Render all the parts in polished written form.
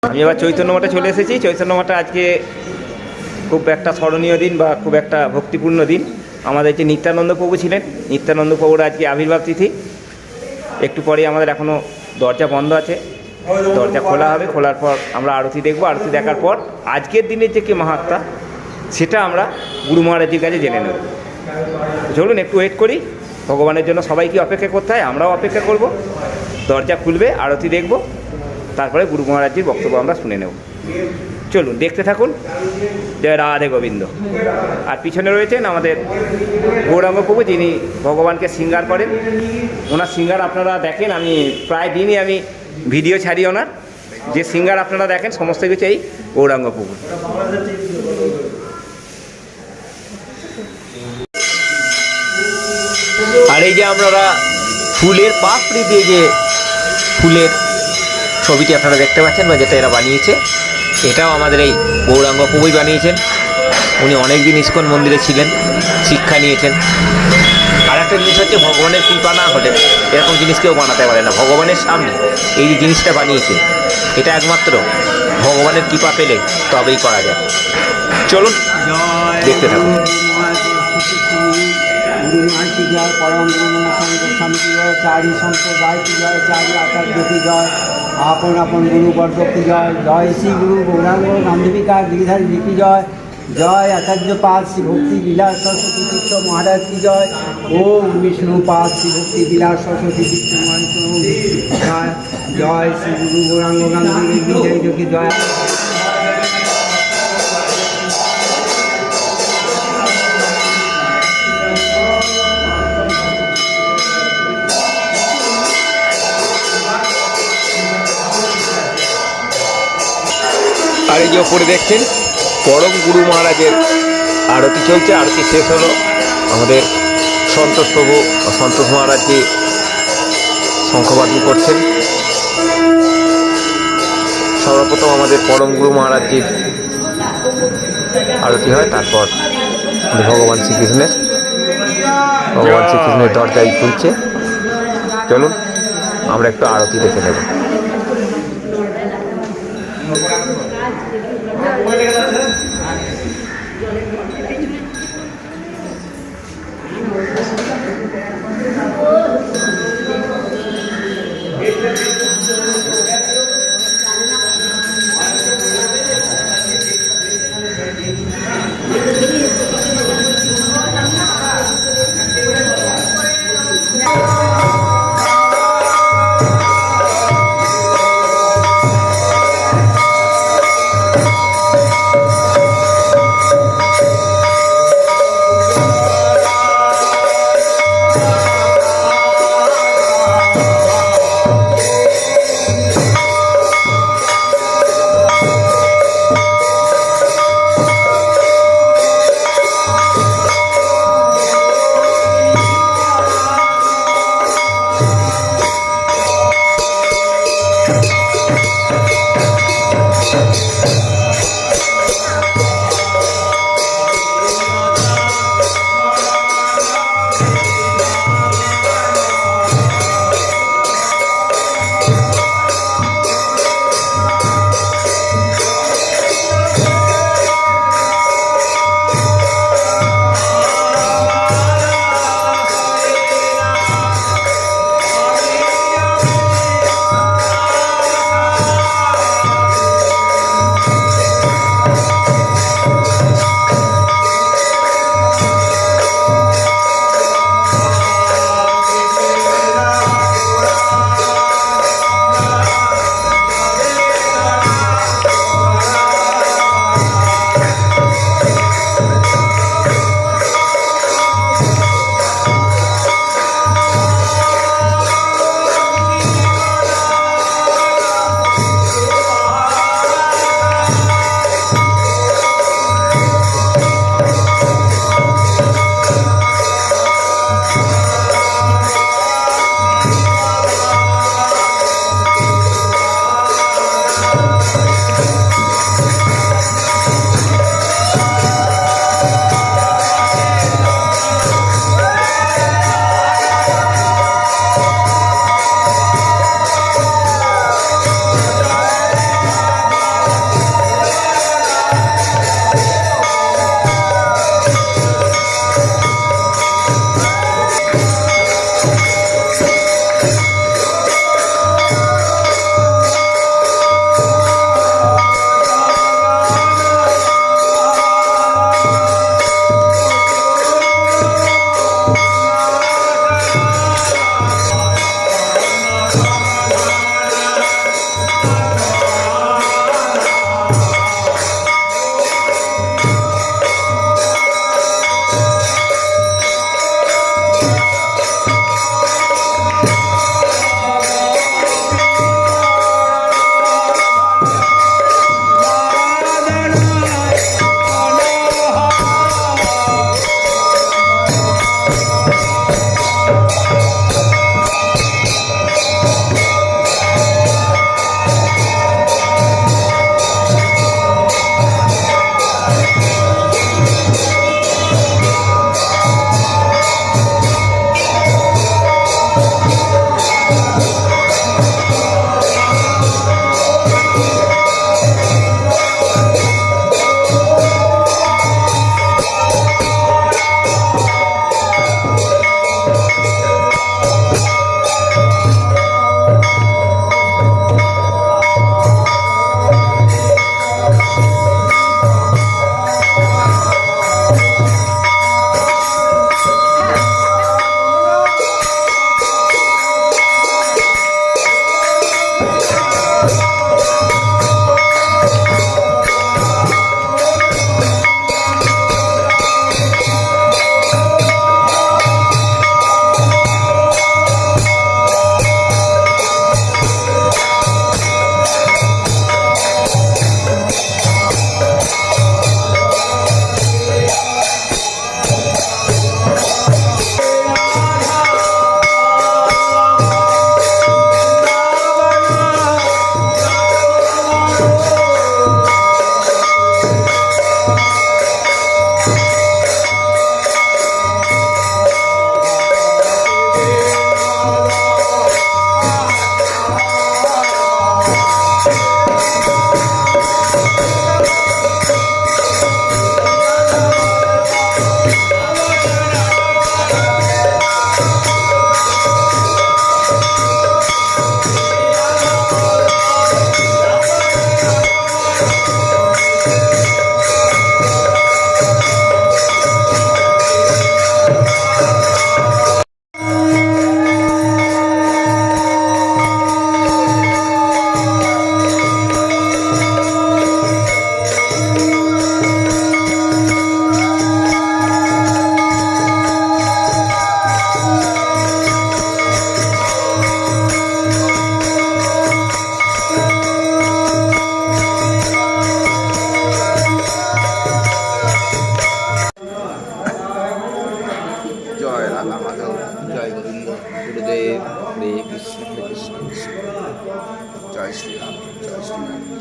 আমি এবার চৈতন্য মঠে চলে এসেছি। চৈতন্য মঠে আজকে খুব একটা স্মরণীয় দিন বা খুব একটা ভক্তিপূর্ণ দিন। আমাদের যে নিত্যানন্দ প্রভু ছিলেন, নিত্যানন্দ প্রভুর আজকে আবির্ভাব তিথি। একটু পরেই আমাদের এখনও দরজা বন্ধ আছে, দরজা খোলা হবে। খোলার পর আমরা আরতি দেখব। আরতি দেখার পর আজকের দিনের যে কি মাহাত্ম্য সেটা আমরা গুরু মহারাজের কাছে জেনে নেব। চলুন একটু ওয়েট করি। ভগবানের জন্য সবাইকে অপেক্ষা করতে হয়, আমরাও অপেক্ষা করব। দরজা খুলবে, আরতি দেখব, তারপরে গুরু মহারাজের বক্তব্য আমরা শুনে নেব। চলুন দেখতে থাকুন। জয় রাধে গোবিন্দ। আর পিছনে রয়েছেন আমাদের গৌরাঙ্গ প্রভু, যিনি ভগবানকে শৃঙ্গার করেন। ওনার শৃঙ্গার আপনারা দেখেন, আমি প্রায় দিনই আমি ভিডিও ছাড়ি ওনার। যে শৃঙ্গার আপনারা দেখেন সমস্ত কিছু এই গৌরাঙ্গ প্রভু। আর এই যে আপনারা ফুলের পাপড়ি দিয়ে যে ফুলের ছবিটি আপনারা দেখতে পাচ্ছেন বা যেটা এরা বানিয়েছে, এটাও আমাদের এই গৌরাঙ্গ প্রভুই বানিয়েছেন। উনি অনেক দিন ইস্কন মন্দিরে ছিলেন, শিক্ষা নিয়েছেন। আর একটা জিনিস হচ্ছে, ভগবানের কৃপা না হলে এরকম জিনিস কেউ বানাতে পারে না। ভগবানের সামনে এই যে জিনিসটা বানিয়েছে, এটা একমাত্র ভগবানের কৃপা পেলে তবেই করা যায়। চলুন দেখতে থাকুন। गुरु माई की जय, परम गुरु शंकर स्वामी की जय, चारि संप्रदाय की जय, चारि आचार्य की जय, आपन आपन गुरु वर्ग की जय। जय श्री गुरु गौरांग गांधीविका गिरिधर जी की जय। जय आचार्य पाद श्री भक्ति विलास सरस्वती तीर्थ महाराज की जय। ओम विष्णु पाद श्री भक्ति विलास सरस्वती तीर्थ महाराज जय। जय श्री गुरु गौरांग गांधी गिरिधर जी की जय। আর এই যে ওপরে দেখছেন পরম গুরু মহারাজের আরতি চলছে। আরতি শেষ হলো, আমাদের সন্তোষ প্রভু সন্তোষ মহারাজজি শঙ্খবাদন করছেন। সর্বপ্রথম আমাদের পরম গুরু মহারাজজির আরতি হয়, তারপর ভগবান শ্রীকৃষ্ণের দরজাই খুলছে। চলুন আমরা একটু আরতি দেখে নেব।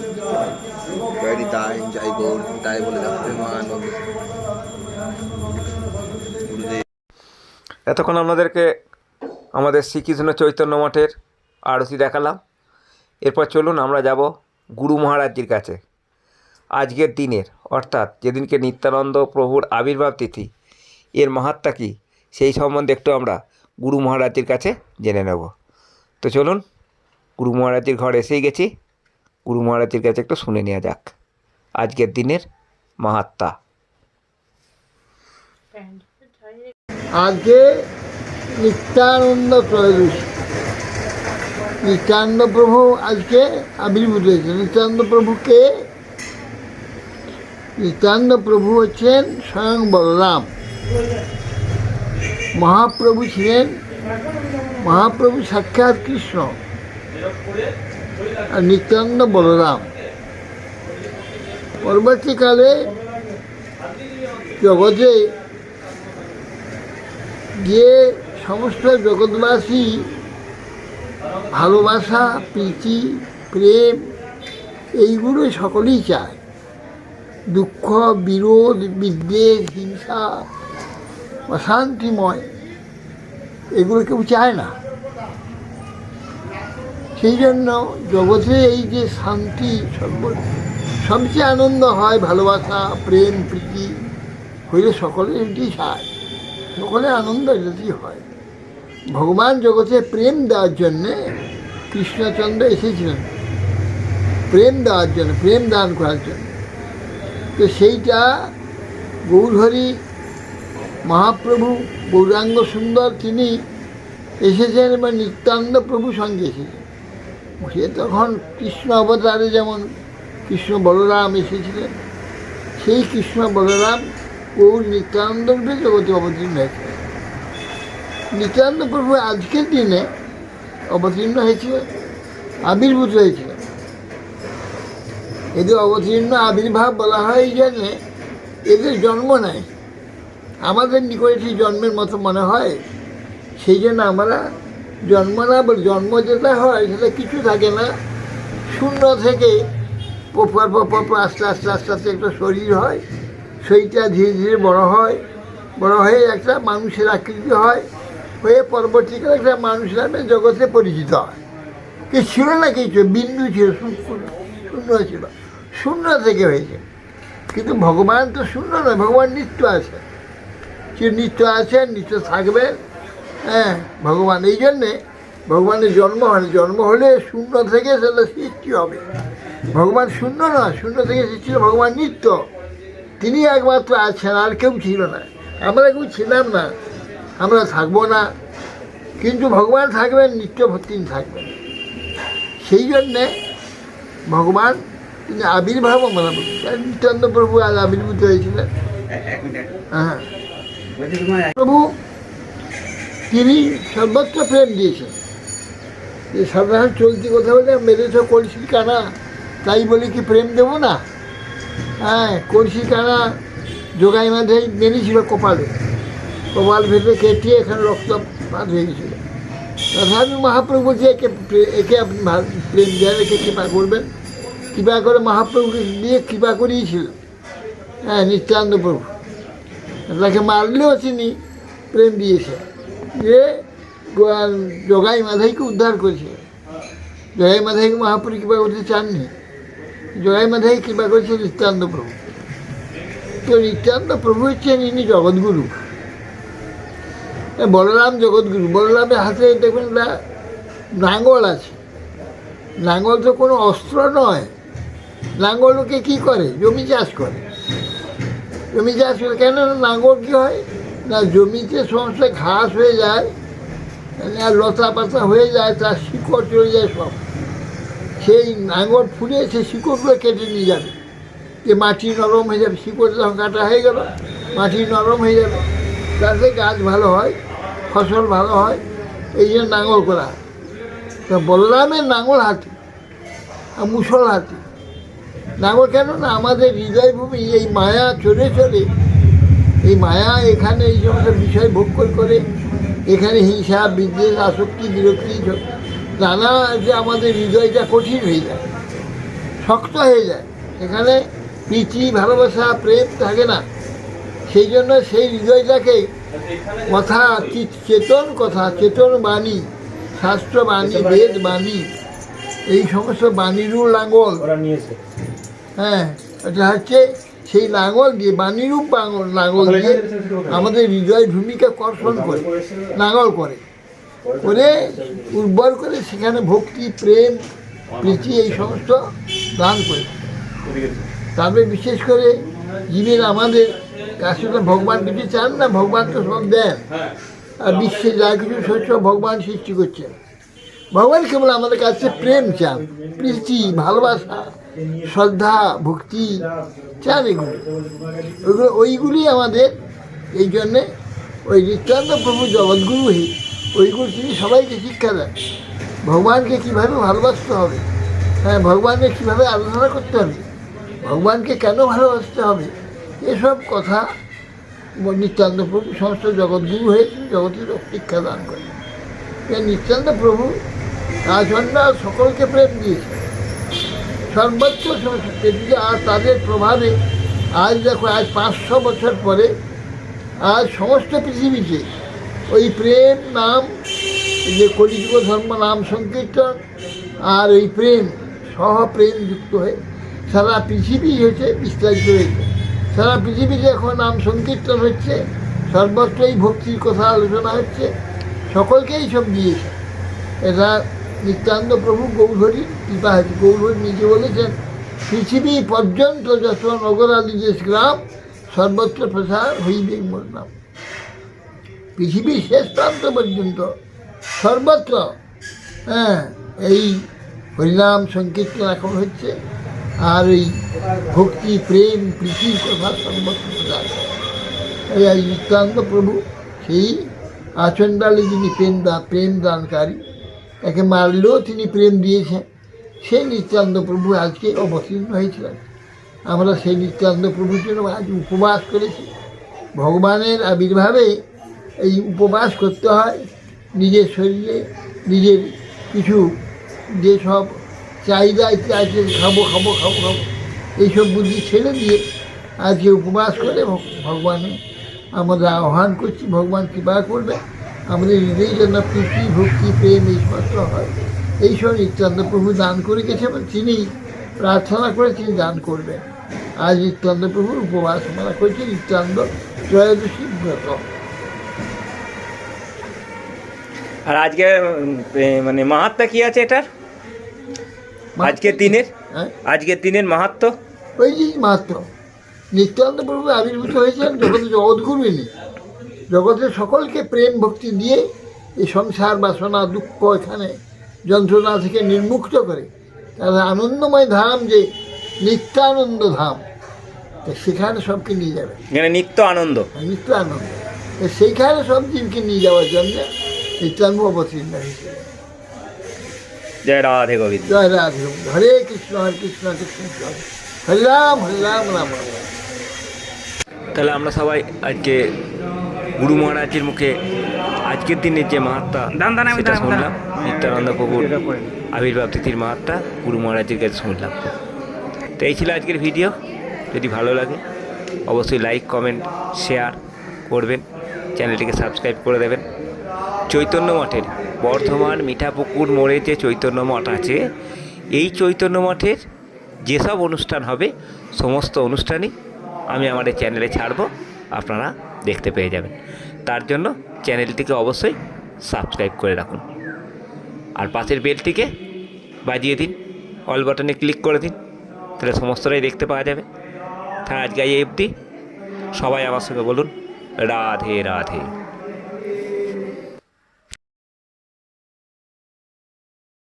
জয় নিতাই জয় গৌর নিতাই বলে যাও প্রেমানন্দ গুরুদেব। এতক্ষণ আপনাদেরকে আমাদের শ্রীকৃষ্ণ চৈতন্য মঠের আরতি দেখালাম। এরপর চলুন আমরা যাব গুরু মহারাজজির কাছে। আজকের দিনের অর্থাৎ যেদিনকে নিত্যানন্দ প্রভুর আবির্ভাব তিথি, এর মাহাত্ম্য কী সেই সম্বন্ধে একটু আমরা গুরু মহারাজজির কাছে জেনে নেব। তো চলুন, গুরু মহারাজজির ঘর এসেই গেছি, গুরু মহারাজজির কাছে একটু শুনে নেওয়া যাক আজকের দিনের মাহাত্ম্য। আজকে নিত্যানন্দ ত্রয়োদশী। নিত্যানন্দ প্রভু আজকে আবির্ভূত হয়েছে। নিত্যানন্দ প্রভুকে, নিত্যানন্দ প্রভু হচ্ছেন স্বয়ং বলরাম। মহাপ্রভু ছিলেন, মহাপ্রভু সাক্ষাৎ কৃষ্ণ, আর নিত্যানন্দ বলরাম। পরবর্তীকালে জগতে যে সমস্ত জগৎবাসী ভালোবাসা, প্রীতি, প্রেম এইগুলো সকলেই চায়। দুঃখ, বিরোধ, বিদ্বেষ, হিংসা, অশান্তিময় এগুলো কেউ চায় না। সেই জন্য জগতে এই যে শান্তি, সবচেয়ে আনন্দ হয়, ভালোবাসা, প্রেম, প্রীতি হইলে সকলে এটি চায়, সকলে আনন্দ এটাই হয়। ভগবান জগতে প্রেম দেওয়ার জন্যে কৃষ্ণচন্দ্র এসেছিলেন, প্রেম দেওয়ার জন্য, প্রেম দান করার জন্য। তো সেইটা গৌরহরি মহাপ্রভু গৌরাঙ্গ সুন্দর তিনি এসেছেন এবং নিত্যানন্দ প্রভু সঙ্গে এসেছেন। সে তখন কৃষ্ণ অবতারে যেমন কৃষ্ণ বলরাম এসেছিলেন, সেই কৃষ্ণ বলরাম গৌর নিত্যানন্দ রূপে জগতে অবতীর্ণ হয়েছিলেন। নিত্যানন্দ প্রভু আজকের দিনে অবতীর্ণ হয়েছিলেন, আবির্ভূত হয়েছিলেন। এদের অবতীর্ণ আবির্ভাব বলা হয় এই জন্যে এদের জন্ম নেয়, আমাদের নিকটে সেই জন্মের মতো মনে হয়। সেই জন্য আমরা জন্ম না বলে, জন্ম যেটা হয় সেটা কিছু থাকে না, শূন্য থেকে পর আস্তে আস্তে আস্তে আস্তে একটা শরীর হয়, সেইটা ধীরে ধীরে বড় হয়, বড় হয়ে একটা মানুষের আকৃতি হয়, হয়ে পরবর্তীকালে একটা মানুষ নামে জগতে পরিচিত হয়। কি ছিল না কিছু, বিন্দু ছিল, শূন্য ছিল, শূন্য থেকে হয়েছে। কিন্তু ভগবান তো শূন্য নয়, ভগবান নিত্য আছে, সে নিত্য আছেন, নিত্য থাকবেন। হ্যাঁ, ভগবান এই জন্যে ভগবানের জন্ম হয়, জন্ম হলে শূন্য থেকে সেটা সৃষ্টি হবে। ভগবান শূন্য নয়, শূন্য থেকে সৃষ্টি, ভগবান নিত্য, তিনি একমাত্র আছেন, আর কেউ ছিল না। আমরা কেউ ছিলাম না, আমরা থাকবো না, কিন্তু ভগবান থাকবেন, নিত্য তিনি থাকবেন। সেই জন্যে ভগবান তিনি আবির্ভাব আমরা বলি, নিত্যানন্দ প্রভু আজ আবির্ভূত হয়েছিলেন। হ্যাঁ, প্রভু তিনি সর্বত্র প্রেম দিয়েছেন। যে সাধারণ চলতি কথা বলে মেরেছ কলসি কানা, তাই বলে কি প্রেম দেবো না? হ্যাঁ, কলসি কানা যোগাই মাঝে মেরেছিল কপালে, কপাল ভেতরে কেটে এখানে রক্তপাত হয়ে গেছিল। তথাপি মহাপ্রভু যে একে আপনি প্রেম দেন, একে কৃপা করবেন, কৃপা করে মহাপ্রভুকে দিয়ে কৃপা করিয়েছিল। হ্যাঁ, নিত্যানন্দ প্রভু তাকে মারলেও তিনি প্রেম দিয়েছে, যে জগাই মাধাইকে উদ্ধার করেছে। জগাই মাধাইকে মহাপ্রভু কৃপা করতে চাননি, জগাই মাধাই কৃপা করেছে নিত্যানন্দ প্রভু। তো নিত্যানন্দ প্রভু হচ্ছেন ইনি জগৎগুরু, বলরাম জগৎগুরু। বলরামের হাতে দেখবেন না নাঙ্গল আছে, নাঙ্গল তো কোনো অস্ত্র নয়। লাঙ্গলকে কী করে? জমি চাষ করে, জমি চাষ করে। কেন লাঙ্গল কী হয় না, জমিতে সমস্ত ঘাস হয়ে যায় আর লতা পাতা হয়ে যায়, তার শিকড় চলে যায় সব, সেই নাঙ্গল ফুলে সেই শিকড়গুলো কেটে নিয়ে যাবে, যে মাটি নরম হয়ে যাবে। শিকড় যখন কাটা হয়ে গেল, মাটি নরম হয়ে যাবে, তাতে গাছ ভালো হয়, ফসল ভালো হয়, এই জন্য নাঙ্গল করা। তো বলরামের নাঙ্গল হাতি আর মুসল হাতি। নাঙ্গল কেন না, আমাদের হৃদয়ভূমি এই মায়া চলে চলে, এই মায়া এখানে এই সমস্ত বিষয় ভোগ করে এখানে হিংসা, বিদ্বেষ, আসক্তি, বিরক্তি নানা, যে আমাদের হৃদয়টা কঠিন হয়ে যায়, শক্ত হয়ে যায়, সেখানে প্রীতি ভালোবাসা প্রেম থাকে না। সেই জন্য সেই হৃদয়টাকে কথা, চেতন কথা, চেতন বাণী, শাস্ত্র বাণী, বেদ বাণী, এই সমস্ত বাণীরূপ লাঙ্গল, হ্যাঁ, এটা হচ্ছে সেই লাঙ্গল দিয়ে, বাণীরূপ লাঙ্গল দিয়ে আমাদের হৃদয় ভূমিকা কর্ষণ করে, লাঙ্গল করে উর্বর করে সেখানে ভক্তি, প্রেম, প্রীতি এই সমস্ত দান করে। তবে বিশেষ করে জীবের আমাদের কাছে তো ভগবান কিছু চান না, ভগবান তো সব দেন, আর বিশ্বে যা কিছু শস্য ভগবান সৃষ্টি করছেন। ভগবান কেবল আমাদের কাছে প্রেম চান, প্রীতি, ভালোবাসা, শ্রদ্ধা, ভক্তি চান, ওইগুলি আমাদের। এই জন্যে ওই নিত্যানন্দ প্রভু জগৎগুরু ওইগুলো তিনি সবাইকে শিক্ষা দেন, ভগবানকে কীভাবে ভালোবাসতে হবে, হ্যাঁ, ভগবানকে কীভাবে আরাধনা করতে হবে, ভগবানকে কেন ভালোবাসতে হবে, এসব কথা নিত্যানন্দ প্রভু সমস্ত জগৎগুরু হয়ে জগতের শিক্ষা দান করেন। নিত্যানন্দ প্রভু রাজন্ডা সকলকে প্রেম দিয়েছে, সর্বোচ্চ আর তাদের প্রভাবে আজ দেখো, আজ 500 বছর পরে আজ সমস্ত পৃথিবীতে ওই প্রেম নাম, যে কলিযুগ ধর্ম নাম সংকীর্তন আর ওই প্রেম সহ প্রেম যুক্ত হয়ে সারা পৃথিবী হচ্ছে বিস্তারিত হয়েছে। সারা পৃথিবীতে এখন নাম সংকীর্তন হচ্ছে, সর্বত্রই ভক্তির কথা আলোচনা হচ্ছে, সকলকেই সব দিয়েছে। এটা নিত্যানন্দ প্রভু গৌরহরির কৃপা হয়েছে। গৌরহরি নিজে বলেছেন, পৃথিবী পর্যন্ত যত নগরাদি দেশ গ্রাম সর্বত্র প্রসার হইবে মোর নাম। পৃথিবীর শেষ প্রান্ত পর্যন্ত সর্বত্র, হ্যাঁ, এই হরিনাম সংকীর্তন এখন হচ্ছে, আর এই ভক্তি, প্রেম, প্রীতির কথা সর্বত্র প্রচার। এই নিত্যানন্দ প্রভু সেই আচণ্ডালে যিনি প্রেম দানকারী, তাকে মারলেও তিনি প্রেম দিয়েছেন, সেই নিত্যানন্দ প্রভু আজকে অবতীর্ণ হয়েছিলেন। আমরা সেই নিত্যানন্দ প্রভুর জন্য আজ উপবাস করেছি। ভগবানের আবির্ভাবে এই উপবাস করতে হয়, নিজের শরীরে নিজের কিছু যেসব চাহিদা আছে, খাবো খাবো খাবো খাবো এইসব বুদ্ধি ছেড়ে দিয়ে আজকে উপবাস করে ভগবানে আমরা আহ্বান করছি। ভগবান কৃপা করবে, আমাদের হৃদয় যেন প্রীতি, ভক্তি, প্রেম এই সমস্ত হয়। এইসব নিত্যানন্দ প্রভু দান করে গেছে এবং তিনি প্রার্থনা করে তিনি দান করবেন। আজ নিত্যানন্দ প্রভুর উপবাস আমরা করছি, নিত্যানন্দ ত্রয়োদশী ব্রত। আর আজকে মানে মাহাত্ম্য কি আছে এটার, আজকের দিনের? হ্যাঁ, আজকের দিনের মাহাত্ম্য ওই যে মাত্র নিত্যানন্দ প্রভু আবির্ভূত হয়েছেন জগতের জগৎগুরু ইনি। জগতের সকলকে প্রেম ভক্তি দিয়ে এই সংসার বাসনা দুঃখ এখানে যন্ত্রণা থেকে নির্মুক্ত করে তারা আনন্দময় ধাম, যে নিত্যানন্দ ধাম, সেখানে সবকে নিয়ে যাবে। এখানে নিত্য আনন্দ, নিত্য আনন্দ, সেইখানে সব জীবকে নিয়ে যাওয়ার জন্য নিত্যানন্দ অবতীর্ণ হয়েছে। জয় রাধে গোবিন্দ। জয় রাধে। হরে কৃষ্ণ কৃষ্ণ কৃষ্ণ হরে রাম রাম রাম। তাহলে আমরা সবাই আজকে গুরু মহারাজের মুখে আজকের দিনের যে মাহাত্ম্য সেটা শুনলাম, নিত্যানন্দ প্রভুর আবির্ভাব তিথির মাহাত্ম্য গুরু মহারাজের কাছে শুনলাম। তো এই ছিল আজকের ভিডিও। যদি ভালো লাগে অবশ্যই লাইক, কমেন্ট, শেয়ার করবেন, চ্যানেলটিকে সাবস্ক্রাইব করে দেবেন। চৈতন্য মঠের বর্ধমান মিঠাপুকুর মোড়ে যে চৈতন্য মঠ আছে, এই চৈতন্য মঠের যেসব অনুষ্ঠান হবে সমস্ত অনুষ্ঠানই আমি আমাদের চ্যানেলে ছাড়ব, আপনারা দেখতে পেয়ে যাবেন। তার জন্য চ্যানেলটিকে অবশ্যই সাবস্ক্রাইব করে রাখুন, আর পাশের বেলটিকে বাজিয়ে দিন, অল বাটনে ক্লিক করে দিন, তাহলে সমস্তটাই দেখতে পাওয়া যাবে। তাই আজকে এই অবধি, সবাই আমার সঙ্গে বলুন রাধে রাধে।